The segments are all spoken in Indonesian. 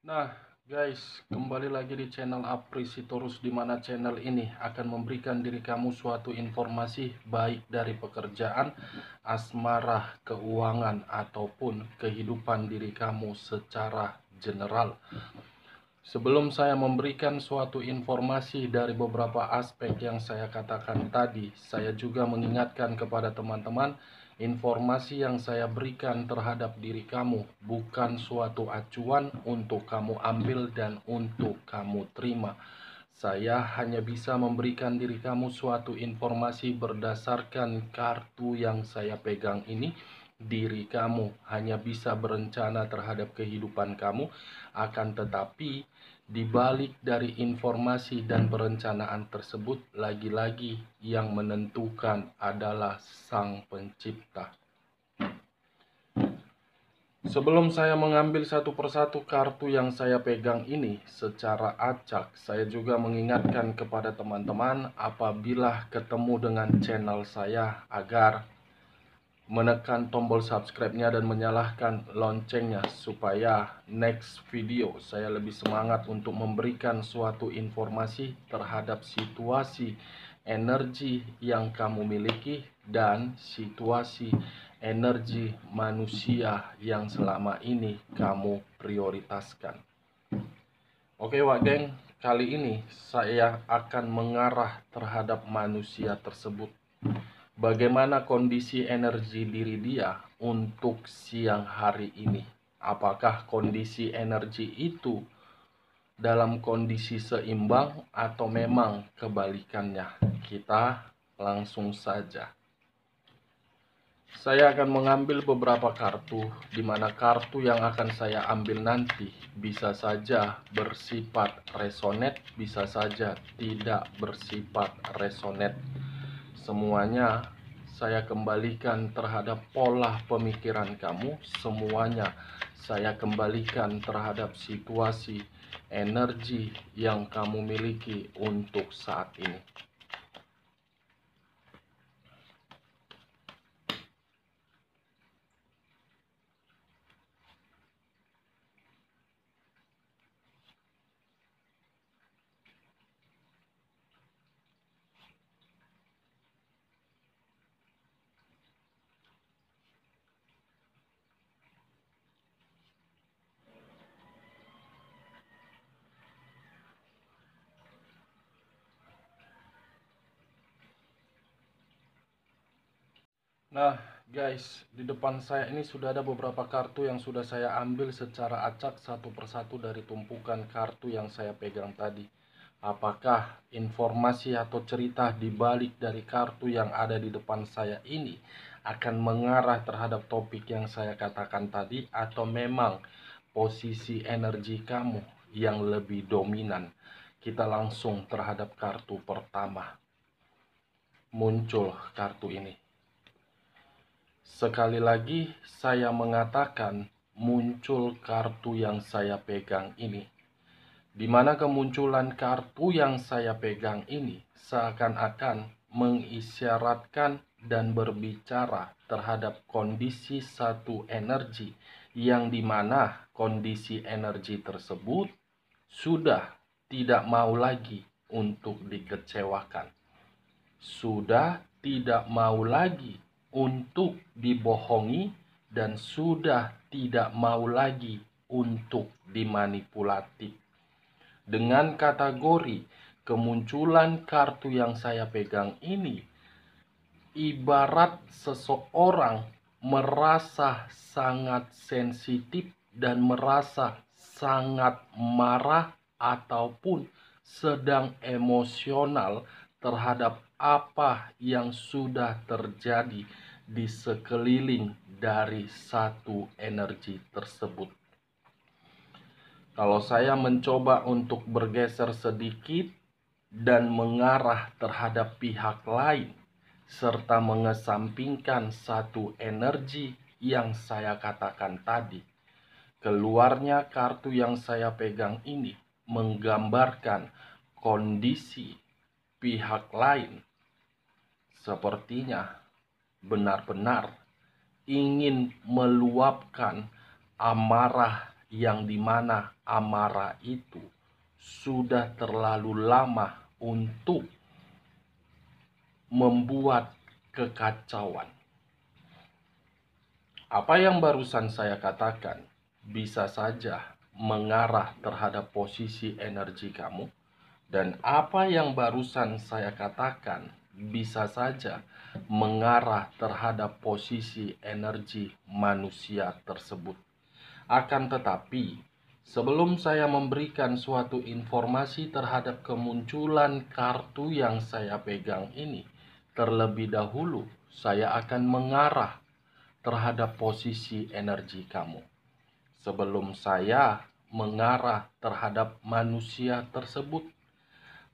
Nah, guys, kembali lagi di channel Aprisitorus, di mana channel ini akan memberikan diri kamu suatu informasi baik dari pekerjaan, asmara, keuangan, ataupun kehidupan diri kamu secara general. Sebelum saya memberikan suatu informasi dari beberapa aspek yang saya katakan tadi, saya juga mengingatkan kepada teman-teman, informasi yang saya berikan terhadap diri kamu bukan suatu acuan untuk kamu ambil dan untuk kamu terima. Saya hanya bisa memberikan diri kamu suatu informasi berdasarkan kartu yang saya pegang ini. Diri kamu hanya bisa berencana terhadap kehidupan kamu, akan tetapi di balik dari informasi dan perencanaan tersebut, lagi-lagi yang menentukan adalah Sang Pencipta. Sebelum saya mengambil satu persatu kartu yang saya pegang ini secara acak, saya juga mengingatkan kepada teman-teman apabila ketemu dengan channel saya agar menekan tombol subscribe-nya dan menyalakan loncengnya supaya next video saya lebih semangat untuk memberikan suatu informasi terhadap situasi energi yang kamu miliki dan situasi energi manusia yang selama ini kamu prioritaskan. Oke Wak Geng, kali ini saya akan mengarah terhadap manusia tersebut. Bagaimana kondisi energi diri dia untuk siang hari ini? Apakah kondisi energi itu dalam kondisi seimbang atau memang kebalikannya? Kita langsung saja. Saya akan mengambil beberapa kartu, di mana kartu yang akan saya ambil nanti bisa saja bersifat resonate, bisa saja tidak bersifat resonate. Semuanya saya kembalikan terhadap pola pemikiran kamu. Semuanya saya kembalikan terhadap situasi energi yang kamu miliki untuk saat ini. Nah guys, di depan saya ini sudah ada beberapa kartu yang sudah saya ambil secara acak satu persatu dari tumpukan kartu yang saya pegang tadi. Apakah informasi atau cerita di balik dari kartu yang ada di depan saya ini akan mengarah terhadap topik yang saya katakan tadi, atau memang posisi energi kamu yang lebih dominan? Kita langsung terhadap kartu pertama. Muncul kartu ini. Sekali lagi saya mengatakan muncul kartu yang saya pegang ini. Di mana kemunculan kartu yang saya pegang ini seakan-akan mengisyaratkan dan berbicara terhadap kondisi satu energi, yang dimana kondisi energi tersebut sudah tidak mau lagi untuk dikecewakan, sudah tidak mau lagi untuk dibohongi, dan sudah tidak mau lagi untuk dimanipulasi. Dengan kategori kemunculan kartu yang saya pegang ini, ibarat seseorang merasa sangat sensitif dan merasa sangat marah ataupun sedang emosional terhadap apa yang sudah terjadi di sekeliling dari satu energi tersebut. Kalau saya mencoba untuk bergeser sedikit dan mengarah terhadap pihak lain, serta mengesampingkan satu energi yang saya katakan tadi, keluarnya kartu yang saya pegang ini menggambarkan kondisi pihak lain sepertinya benar-benar ingin meluapkan amarah yang dimana amarah itu sudah terlalu lama untuk membuat kekacauan. Apa yang barusan saya katakan bisa saja mengarah terhadap posisi energi kamu, dan apa yang barusan saya katakan bisa saja mengarah terhadap posisi energi manusia tersebut. Akan tetapi, sebelum saya memberikan suatu informasi terhadap kemunculan kartu yang saya pegang ini, terlebih dahulu saya akan mengarah terhadap posisi energi kamu. Sebelum saya mengarah terhadap manusia tersebut,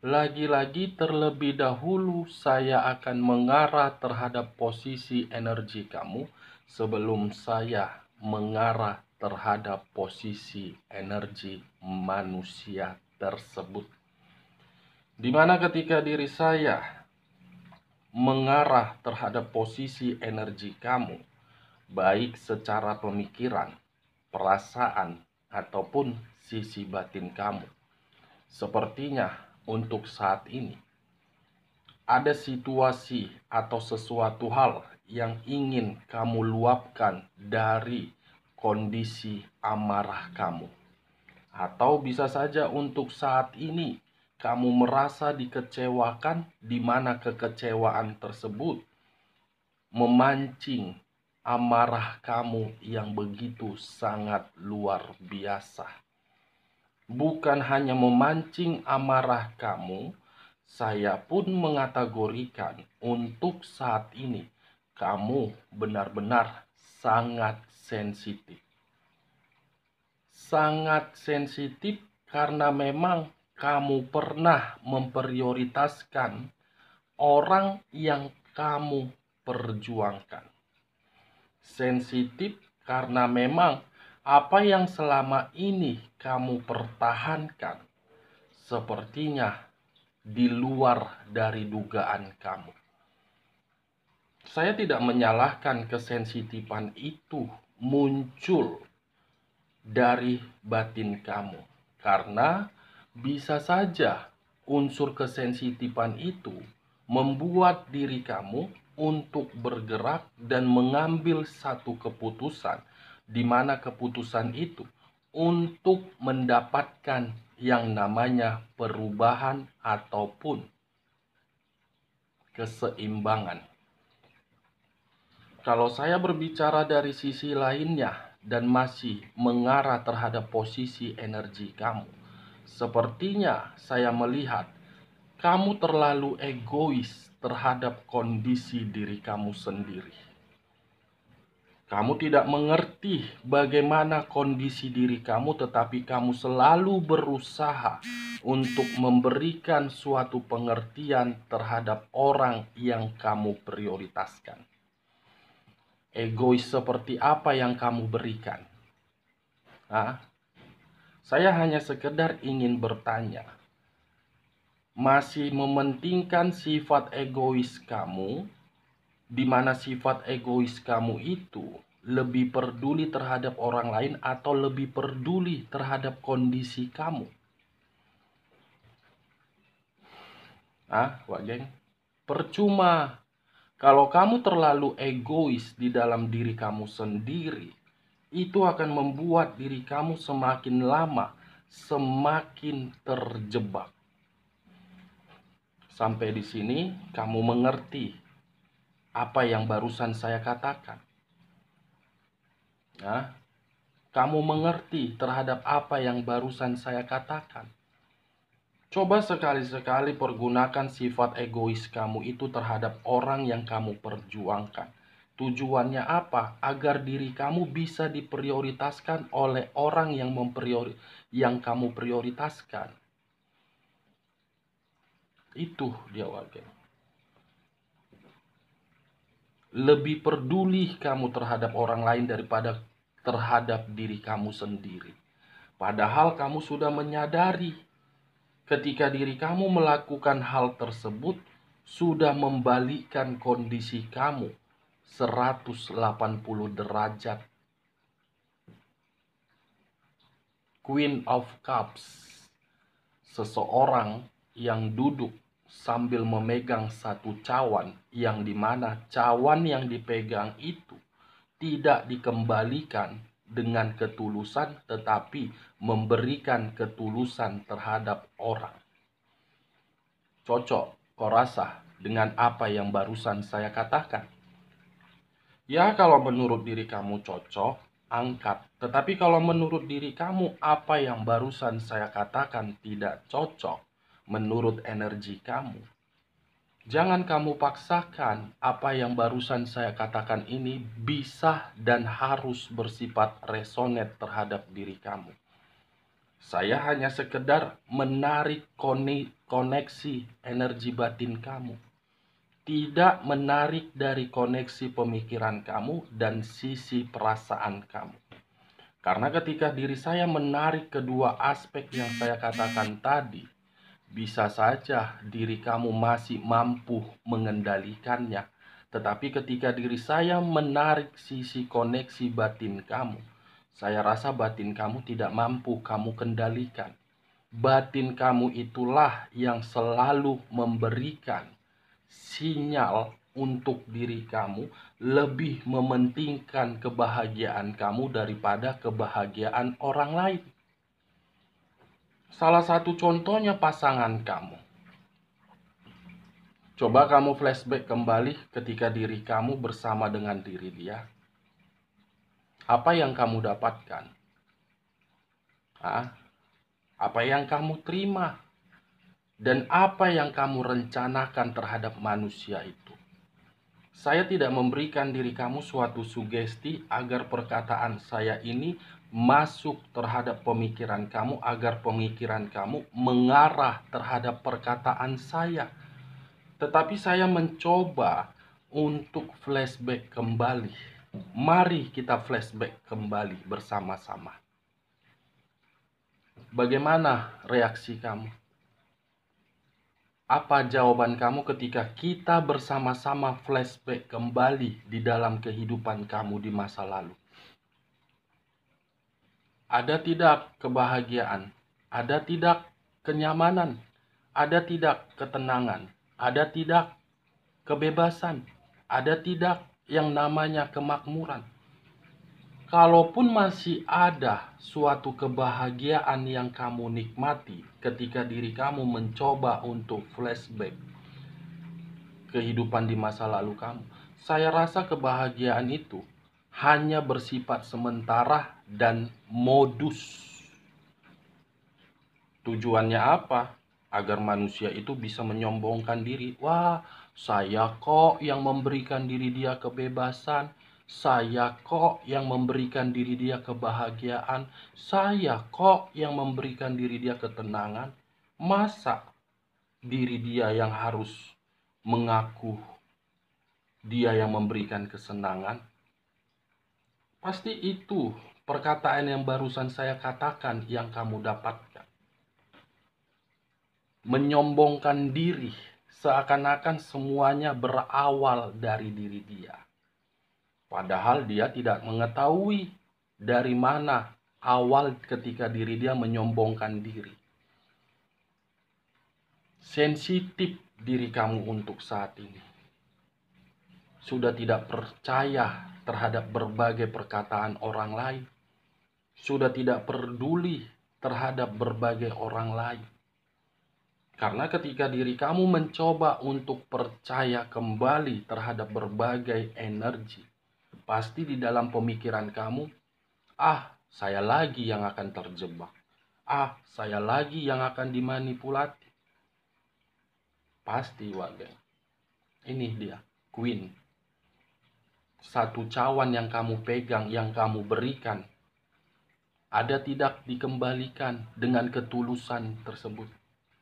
lagi-lagi terlebih dahulu saya akan mengarah terhadap posisi energi kamu sebelum saya mengarah terhadap posisi energi manusia tersebut. Dimana ketika diri saya mengarah terhadap posisi energi kamu, baik secara pemikiran, perasaan, ataupun sisi batin kamu, sepertinya untuk saat ini ada situasi atau sesuatu hal yang ingin kamu luapkan dari kondisi amarah kamu. Atau bisa saja untuk saat ini kamu merasa dikecewakan, di mana kekecewaan tersebut memancing amarah kamu yang begitu sangat luar biasa. Bukan hanya memancing amarah kamu, saya pun mengategorikan untuk saat ini kamu benar-benar sangat sensitif. Sangat sensitif karena memang kamu pernah memprioritaskan orang yang kamu perjuangkan. Sensitif karena memang apa yang selama ini kamu pertahankan sepertinya di luar dari dugaan kamu. Saya tidak menyalahkan kesensitifan itu muncul dari batin kamu, karena bisa saja unsur kesensitifan itu membuat diri kamu untuk bergerak dan mengambil satu keputusan, di mana keputusan itu untuk mendapatkan yang namanya perubahan ataupun keseimbangan. Kalau saya berbicara dari sisi lainnya dan masih mengarah terhadap posisi energi kamu, sepertinya saya melihat kamu terlalu egois terhadap kondisi diri kamu sendiri. Kamu tidak mengerti bagaimana kondisi diri kamu, tetapi kamu selalu berusaha untuk memberikan suatu pengertian terhadap orang yang kamu prioritaskan. Egois seperti apa yang kamu berikan? Saya hanya sekedar ingin bertanya. Masih mementingkan sifat egois kamu, di mana sifat egois kamu itu lebih peduli terhadap orang lain atau lebih peduli terhadap kondisi kamu? Wak geng, percuma. Kalau kamu terlalu egois di dalam diri kamu sendiri, itu akan membuat diri kamu semakin lama semakin terjebak. Sampai di sini kamu mengerti apa yang barusan saya katakan? Kamu mengerti terhadap apa yang barusan saya katakan? Coba sekali-sekali pergunakan sifat egois kamu itu terhadap orang yang kamu perjuangkan. Tujuannya apa? Agar diri kamu bisa diprioritaskan oleh orang yang kamu prioritaskan. Itu dia warga. Lebih peduli kamu terhadap orang lain daripada terhadap diri kamu sendiri. Padahal kamu sudah menyadari ketika diri kamu melakukan hal tersebut sudah membalikkan kondisi kamu 180 derajat. Queen of Cups. Seseorang yang duduk sambil memegang satu cawan, yang dimana cawan yang dipegang itu tidak dikembalikan dengan ketulusan, tetapi memberikan ketulusan terhadap orang. Cocok, kau rasa, dengan apa yang barusan saya katakan? Ya, kalau menurut diri kamu cocok, angkat. Tetapi kalau menurut diri kamu apa yang barusan saya katakan tidak cocok, menurut energi kamu, jangan kamu paksakan apa yang barusan saya katakan ini bisa dan harus bersifat resonate terhadap diri kamu. Saya hanya sekedar menarik koneksi energi batin kamu, tidak menarik dari koneksi pemikiran kamu dan sisi perasaan kamu. Karena ketika diri saya menarik kedua aspek yang saya katakan tadi, bisa saja diri kamu masih mampu mengendalikannya. Tetapi ketika diri saya menarik sisi koneksi batin kamu, saya rasa batin kamu tidak mampu kamu kendalikan. Batin kamu itulah yang selalu memberikan sinyal untuk diri kamu lebih mementingkan kebahagiaan kamu daripada kebahagiaan orang lain. Salah satu contohnya pasangan kamu. Coba kamu flashback kembali ketika diri kamu bersama dengan diri dia. Apa yang kamu dapatkan? Apa yang kamu terima? Dan apa yang kamu rencanakan terhadap manusia itu? Saya tidak memberikan diri kamu suatu sugesti agar perkataan saya ini masuk terhadap pemikiran kamu, agar pemikiran kamu mengarah terhadap perkataan saya. Tetapi saya mencoba untuk flashback kembali. Mari kita flashback kembali bersama-sama. Bagaimana reaksi kamu? Apa jawaban kamu ketika kita bersama-sama flashback kembali di dalam kehidupan kamu di masa lalu? Ada tidak kebahagiaan? Ada tidak kenyamanan? Ada tidak ketenangan? Ada tidak kebebasan? Ada tidak yang namanya kemakmuran? Kalaupun masih ada suatu kebahagiaan yang kamu nikmati ketika diri kamu mencoba untuk flashback kehidupan di masa lalu kamu, saya rasa kebahagiaan itu hanya bersifat sementara dan modus. Tujuannya apa? Agar manusia itu bisa menyombongkan diri. Wah, saya kok yang memberikan diri dia kebebasan. Saya kok yang memberikan diri dia kebahagiaan. Saya kok yang memberikan diri dia ketenangan. Masa diri dia yang harus mengaku dia yang memberikan kesenangan? Pasti itu perkataan yang barusan saya katakan yang kamu dapatkan. Menyombongkan diri, seakan-akan semuanya berawal dari diri dia. Padahal dia tidak mengetahui dari mana awal ketika diri dia menyombongkan diri. Sensitif diri kamu untuk saat ini. Sudah tidak percaya terhadap berbagai perkataan orang lain. Sudah tidak peduli terhadap berbagai orang lain. Karena ketika diri kamu mencoba untuk percaya kembali terhadap berbagai energi, pasti di dalam pemikiran kamu, saya lagi yang akan terjebak. Saya lagi yang akan dimanipulasi. Pasti warga. Ini dia, Queen. Satu cawan yang kamu pegang, yang kamu berikan, ada tidak dikembalikan dengan ketulusan tersebut?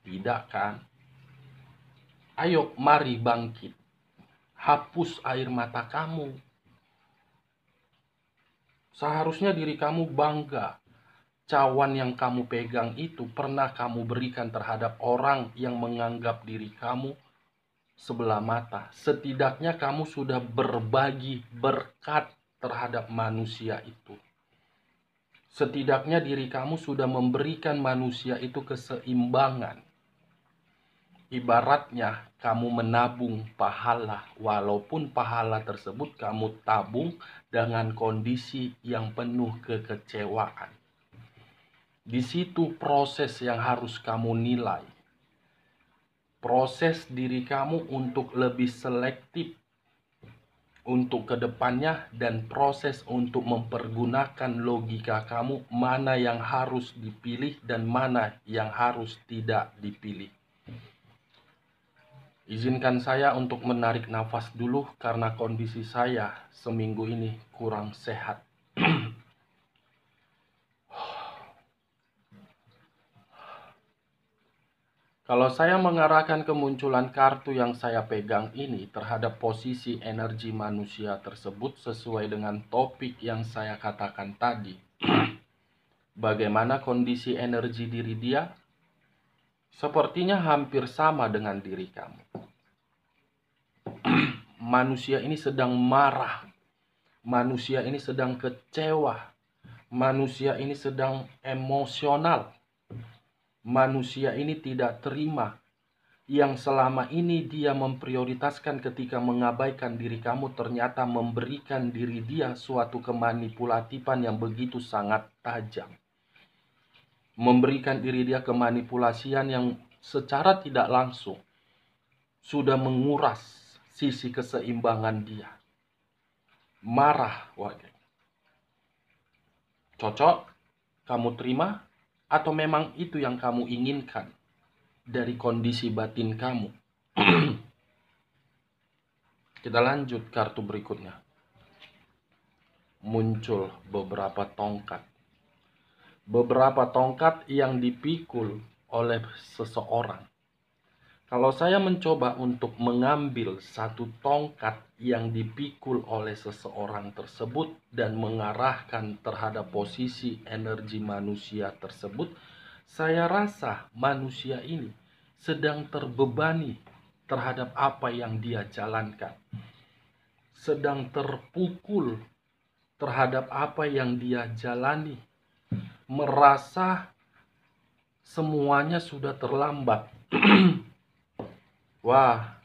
Tidak kan? Ayo, mari bangkit. Hapus air mata kamu. Seharusnya diri kamu bangga. Cawan yang kamu pegang itu pernah kamu berikan terhadap orang yang menganggap diri kamu sebelah mata. Setidaknya kamu sudah berbagi berkat terhadap manusia itu. Setidaknya diri kamu sudah memberikan manusia itu keseimbangan. Ibaratnya kamu menabung pahala, walaupun pahala tersebut kamu tabung dengan kondisi yang penuh kekecewaan. Di situ proses yang harus kamu nilai. Proses diri kamu untuk lebih selektif untuk kedepannya, dan proses untuk mempergunakan logika kamu mana yang harus dipilih dan mana yang harus tidak dipilih. Izinkan saya untuk menarik nafas dulu karena kondisi saya seminggu ini kurang sehat. Kalau saya mengarahkan kemunculan kartu yang saya pegang ini terhadap posisi energi manusia tersebut sesuai dengan topik yang saya katakan tadi. Bagaimana kondisi energi diri dia? Sepertinya hampir sama dengan diri kamu. Manusia ini sedang marah. Manusia ini sedang kecewa. Manusia ini sedang emosional. Manusia ini tidak terima yang selama ini dia memprioritaskan ketika mengabaikan diri kamu ternyata memberikan diri dia suatu kemanipulatifan yang begitu sangat tajam. Memberikan diri dia kemanipulasian yang secara tidak langsung sudah menguras sisi keseimbangan dia. Marah, warga. Cocok? Kamu terima? Atau memang itu yang kamu inginkan dari kondisi batin kamu? Kita lanjut kartu berikutnya. Muncul beberapa tongkat. Beberapa tongkat yang dipikul oleh seseorang. Kalau saya mencoba untuk mengambil satu tongkat yang dipikul oleh seseorang tersebut dan mengarahkan terhadap posisi energi manusia tersebut, saya rasa manusia ini sedang terbebani terhadap apa yang dia jalankan. Sedang terpukul terhadap apa yang dia jalani. Merasa semuanya sudah terlambat. Wah,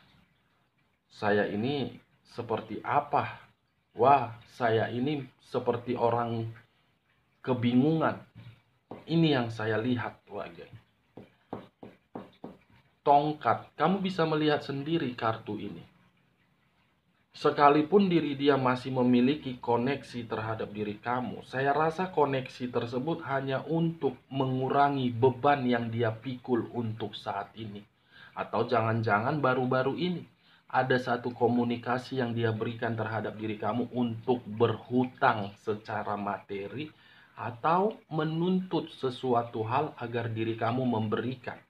saya ini seperti apa? Wah, saya ini seperti orang kebingungan. Ini yang saya lihat, warga. Tongkat, kamu bisa melihat sendiri kartu ini. Sekalipun diri dia masih memiliki koneksi terhadap diri kamu, saya rasa koneksi tersebut hanya untuk mengurangi beban yang dia pikul untuk saat ini. Atau jangan-jangan baru-baru ini ada satu komunikasi yang dia berikan terhadap diri kamu untuk berhutang secara materi atau menuntut sesuatu hal agar diri kamu memberikan.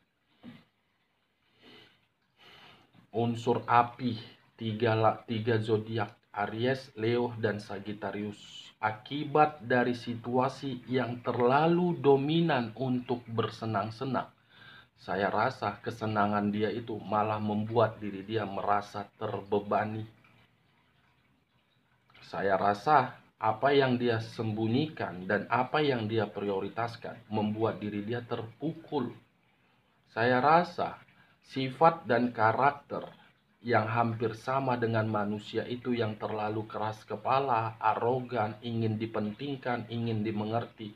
Unsur api, tiga zodiak, Aries, Leo, dan Sagittarius. Akibat dari situasi yang terlalu dominan untuk bersenang-senang, saya rasa kesenangan dia itu malah membuat diri dia merasa terbebani. Saya rasa apa yang dia sembunyikan dan apa yang dia prioritaskan membuat diri dia terpukul. Saya rasa sifat dan karakter yang hampir sama dengan manusia itu yang terlalu keras kepala, arogan, ingin dipentingkan, ingin dimengerti,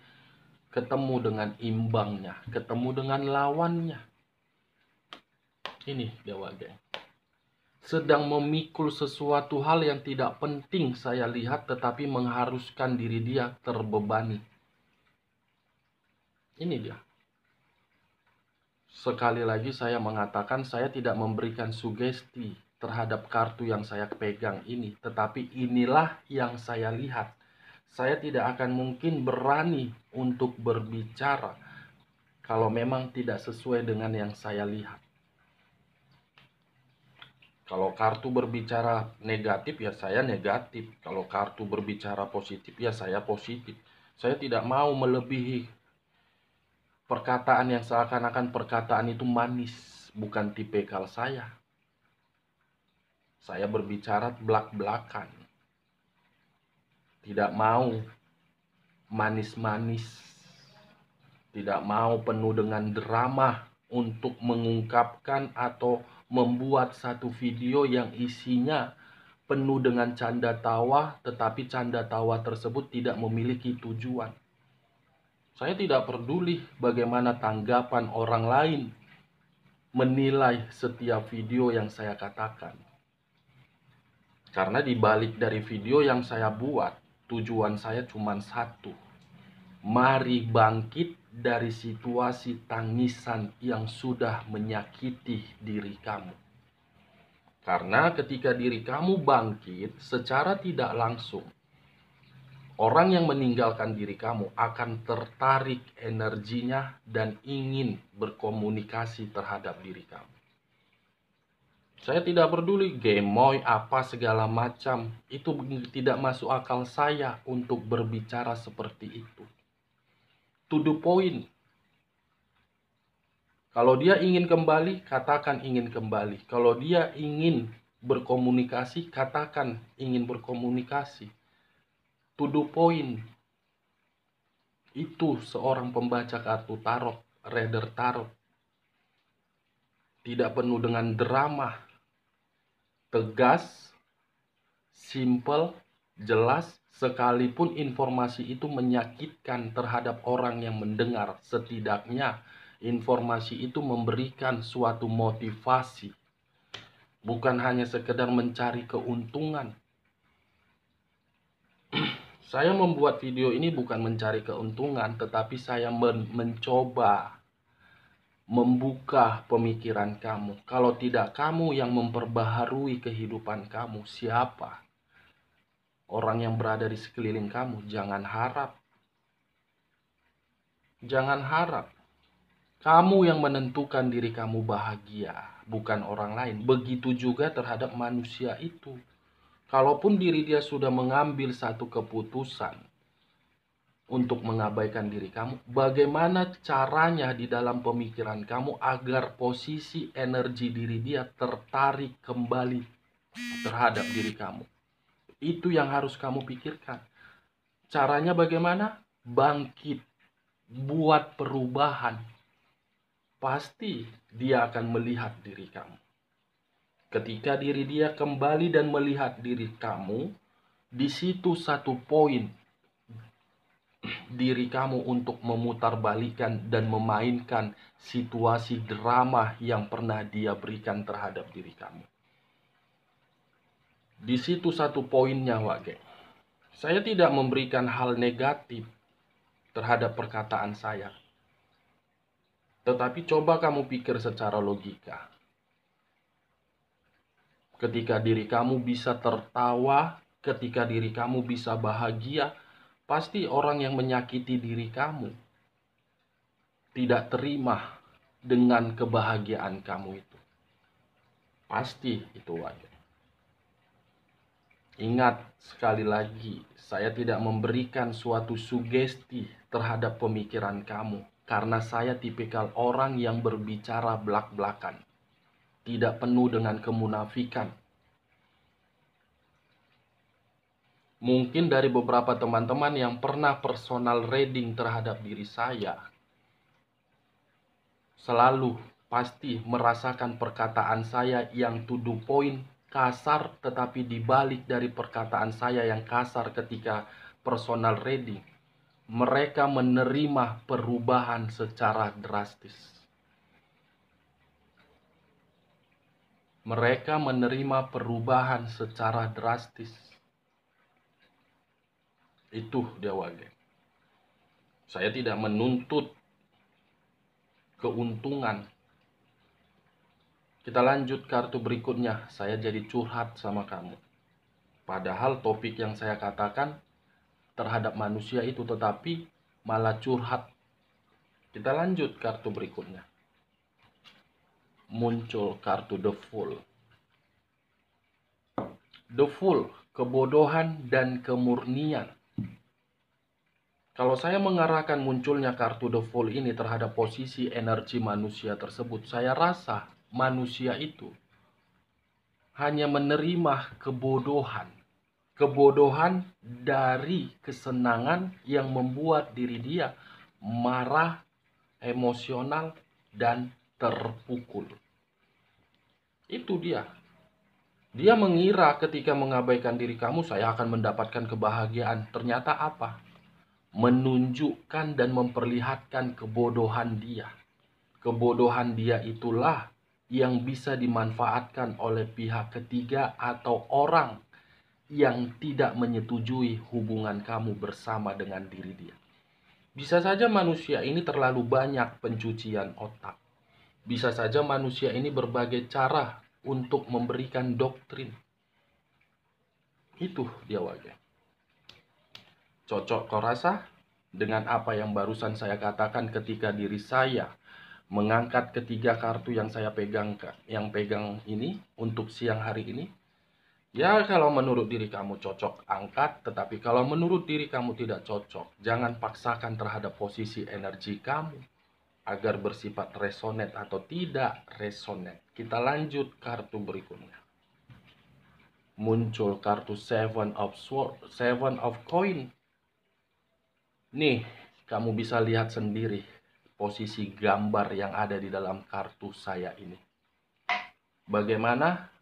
ketemu dengan imbangnya, ketemu dengan lawannya. Ini dia, warga. Sedang memikul sesuatu hal yang tidak penting saya lihat, tetapi mengharuskan diri dia terbebani. Ini dia. Sekali lagi saya mengatakan saya tidak memberikan sugesti terhadap kartu yang saya pegang ini, tetapi inilah yang saya lihat. Saya tidak akan mungkin berani untuk berbicara kalau memang tidak sesuai dengan yang saya lihat. Kalau kartu berbicara negatif ya saya negatif. Kalau kartu berbicara positif ya saya positif. Saya tidak mau melebihi perkataan yang seakan-akan perkataan itu manis. Bukan tipikal saya. Saya berbicara belak-belakan. Tidak mau manis-manis, tidak mau penuh dengan drama untuk mengungkapkan atau membuat satu video yang isinya penuh dengan canda tawa, tetapi canda tawa tersebut tidak memiliki tujuan. Saya tidak peduli bagaimana tanggapan orang lain menilai setiap video yang saya katakan. Karena di balik dari video yang saya buat, tujuan saya cuma satu. Mari bangkit dari situasi tangisan yang sudah menyakiti diri kamu. Karena ketika diri kamu bangkit, secara tidak langsung, orang yang meninggalkan diri kamu akan tertarik energinya dan ingin berkomunikasi terhadap diri kamu. Saya tidak peduli gemoy apa segala macam, itu tidak masuk akal saya untuk berbicara seperti itu. To the point. Kalau dia ingin kembali, katakan ingin kembali. Kalau dia ingin berkomunikasi, katakan ingin berkomunikasi. To the point. Itu seorang pembaca kartu tarot, reader tarot. Tidak penuh dengan drama. Tegas, simple, jelas, sekalipun informasi itu menyakitkan terhadap orang yang mendengar, setidaknya informasi itu memberikan suatu motivasi, bukan hanya sekedar mencari keuntungan. Saya membuat video ini bukan mencari keuntungan, tetapi saya mencoba membuka pemikiran kamu. Kalau tidak kamu yang memperbaharui kehidupan kamu, siapa? Orang yang berada di sekeliling kamu. Jangan harap. Jangan harap. Kamu yang menentukan diri kamu bahagia, bukan orang lain. Begitu juga terhadap manusia itu. Kalaupun diri dia sudah mengambil satu keputusan untuk mengabaikan diri kamu, bagaimana caranya di dalam pemikiran kamu agar posisi energi diri dia tertarik kembali terhadap diri kamu? Itu yang harus kamu pikirkan. Caranya bagaimana? Bangkit, buat perubahan. Pasti dia akan melihat diri kamu. Ketika diri dia kembali dan melihat diri kamu, di situ satu poin diri kamu untuk memutarbalikkan dan memainkan situasi drama yang pernah dia berikan terhadap diri kamu. Di situ satu poinnya, Wage. Saya tidak memberikan hal negatif terhadap perkataan saya. Tetapi coba kamu pikir secara logika. Ketika diri kamu bisa tertawa, ketika diri kamu bisa bahagia, pasti orang yang menyakiti diri kamu tidak terima dengan kebahagiaan kamu itu. Pasti itu wajar. Ingat sekali lagi, saya tidak memberikan suatu sugesti terhadap pemikiran kamu. Karena saya tipikal orang yang berbicara belak-belakan. Tidak penuh dengan kemunafikan. Mungkin dari beberapa teman-teman yang pernah personal reading terhadap diri saya, selalu pasti merasakan perkataan saya yang to the point, kasar, tetapi dibalik dari perkataan saya yang kasar ketika personal reading, mereka menerima perubahan secara drastis. Mereka menerima perubahan secara drastis. Itu dia Wage. Saya tidak menuntut keuntungan. Kita lanjut kartu berikutnya. Saya jadi curhat sama kamu. Padahal topik yang saya katakan terhadap manusia itu, tetapi malah curhat. Kita lanjut kartu berikutnya. Muncul kartu The Fool. The Fool, kebodohan dan kemurnian. Kalau saya mengarahkan munculnya kartu The Fool ini terhadap posisi energi manusia tersebut, saya rasa manusia itu hanya menerima kebodohan. Kebodohan dari kesenangan yang membuat diri dia marah, emosional, dan terpukul. Itu dia. Dia mengira ketika mengabaikan diri kamu, saya akan mendapatkan kebahagiaan. Ternyata apa? Menunjukkan dan memperlihatkan kebodohan dia. Kebodohan dia itulah yang bisa dimanfaatkan oleh pihak ketiga atau orang yang tidak menyetujui hubungan kamu bersama dengan diri dia. Bisa saja manusia ini terlalu banyak pencucian otak. Bisa saja manusia ini berbagai cara untuk memberikan doktrin. Itu dia wajah. Cocok kau rasa dengan apa yang barusan saya katakan ketika diri saya mengangkat ketiga kartu yang saya pegang ini untuk siang hari ini? Ya, kalau menurut diri kamu cocok, angkat. Tetapi kalau menurut diri kamu tidak cocok, jangan paksakan terhadap posisi energi kamu agar bersifat resonate atau tidak resonate. Kita lanjut kartu berikutnya. Muncul kartu Seven of Swords, Seven of Coin. Nih, kamu bisa lihat sendiri posisi gambar yang ada di dalam kartu saya ini. Bagaimana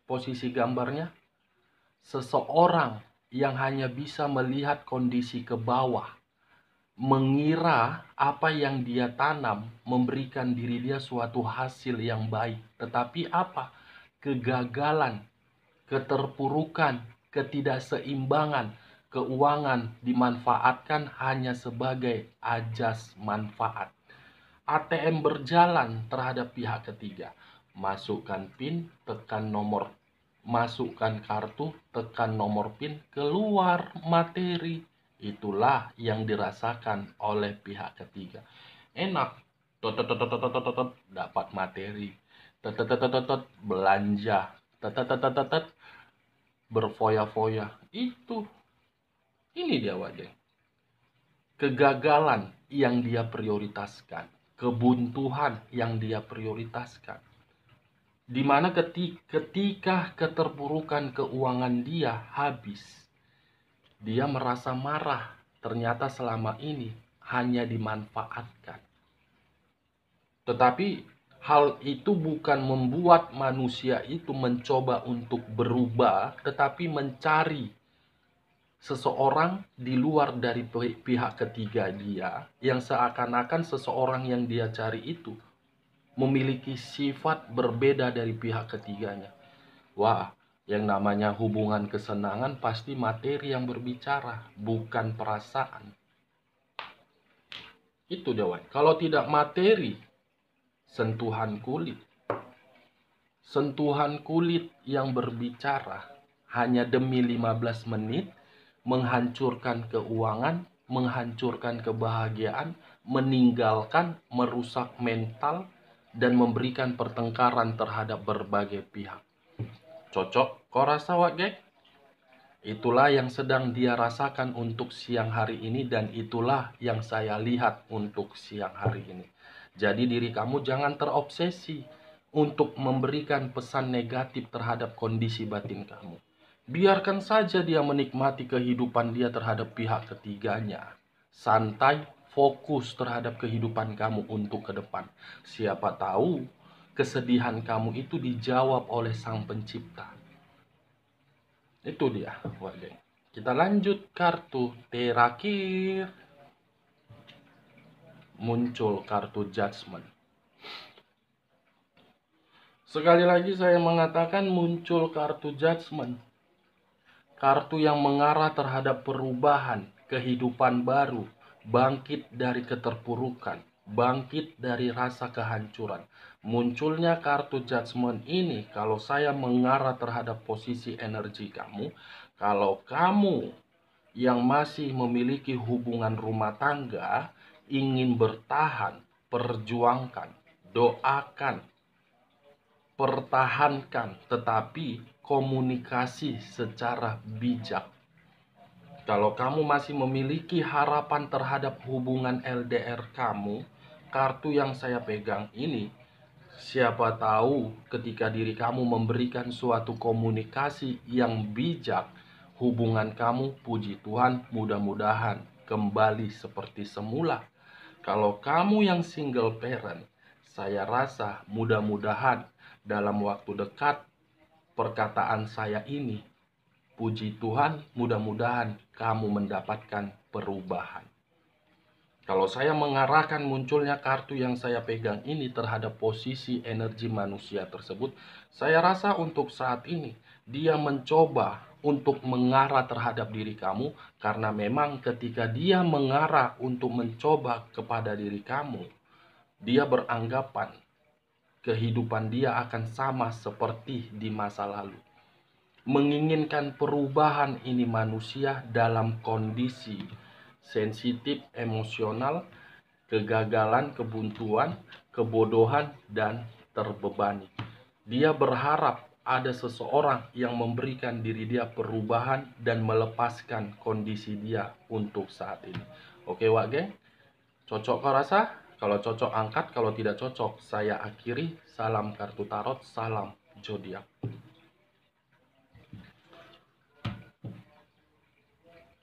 posisi gambarnya? Seseorang yang hanya bisa melihat kondisi ke bawah, mengira apa yang dia tanam memberikan diri dia suatu hasil yang baik. Tetapi apa? Kegagalan, keterpurukan, ketidakseimbangan, keuangan dimanfaatkan hanya sebagai ajas manfaat. ATM berjalan terhadap pihak ketiga. Masukkan PIN, tekan nomor, masukkan kartu, tekan nomor PIN, keluar materi. Itulah yang dirasakan oleh pihak ketiga. Enak, dapat materi, belanja, berfoya-foya. Ini dia wajah. Kegagalan yang dia prioritaskan, kebuntuan yang dia prioritaskan. Dimana ketika keterpurukan keuangan dia habis, dia merasa marah. Ternyata selama ini hanya dimanfaatkan. Tetapi hal itu bukan membuat manusia itu mencoba untuk berubah, tetapi mencari seseorang di luar dari pihak ketiga dia, yang seakan-akan seseorang yang dia cari itu memiliki sifat berbeda dari pihak ketiganya. Wah, yang namanya hubungan kesenangan pasti materi yang berbicara, bukan perasaan. Itu jawaban. Kalau tidak materi, sentuhan kulit. Sentuhan kulit yang berbicara hanya demi 15 menit menghancurkan keuangan, menghancurkan kebahagiaan, meninggalkan, merusak mental, dan memberikan pertengkaran terhadap berbagai pihak. Cocok kau rasa Wak Gek? Itulah yang sedang dia rasakan untuk siang hari ini, dan itulah yang saya lihat untuk siang hari ini. Jadi diri kamu jangan terobsesi untuk memberikan pesan negatif terhadap kondisi batin kamu. Biarkan saja dia menikmati kehidupan dia terhadap pihak ketiganya. Santai, fokus terhadap kehidupan kamu untuk ke depan. Siapa tahu kesedihan kamu itu dijawab oleh Sang Pencipta. Itu dia, warga. Kita lanjut kartu terakhir. Muncul kartu Judgment. Sekali lagi saya mengatakan muncul kartu Judgment. Kartu yang mengarah terhadap perubahan, kehidupan baru, bangkit dari keterpurukan, bangkit dari rasa kehancuran. Munculnya kartu Judgment ini kalau saya mengarah terhadap posisi energi kamu, kalau kamu yang masih memiliki hubungan rumah tangga, ingin bertahan, perjuangkan, doakan, pertahankan, tetapi komunikasi secara bijak. Kalau kamu masih memiliki harapan terhadap hubungan LDR kamu, kartu yang saya pegang ini, siapa tahu ketika diri kamu memberikan suatu komunikasi yang bijak, hubungan kamu, puji Tuhan, mudah-mudahan kembali seperti semula. Kalau kamu yang single parent, saya rasa mudah-mudahan dalam waktu dekat perkataan saya ini, puji Tuhan, mudah-mudahan kamu mendapatkan perubahan. Kalau saya mengarahkan munculnya kartu yang saya pegang ini terhadap posisi energi manusia tersebut, saya rasa untuk saat ini dia mencoba untuk mengarah terhadap diri kamu, karena memang ketika dia mengarah untuk mencoba kepada diri kamu, dia beranggapan kehidupan dia akan sama seperti di masa lalu. Menginginkan perubahan ini manusia dalam kondisi sensitif emosional, kegagalan, kebuntuan, kebodohan, dan terbebani. Dia berharap ada seseorang yang memberikan diri dia perubahan dan melepaskan kondisi dia untuk saat ini. Oke Wak geng, cocok kau rasa? Kalau cocok angkat, kalau tidak cocok saya akhiri. Salam kartu tarot, salam zodiak.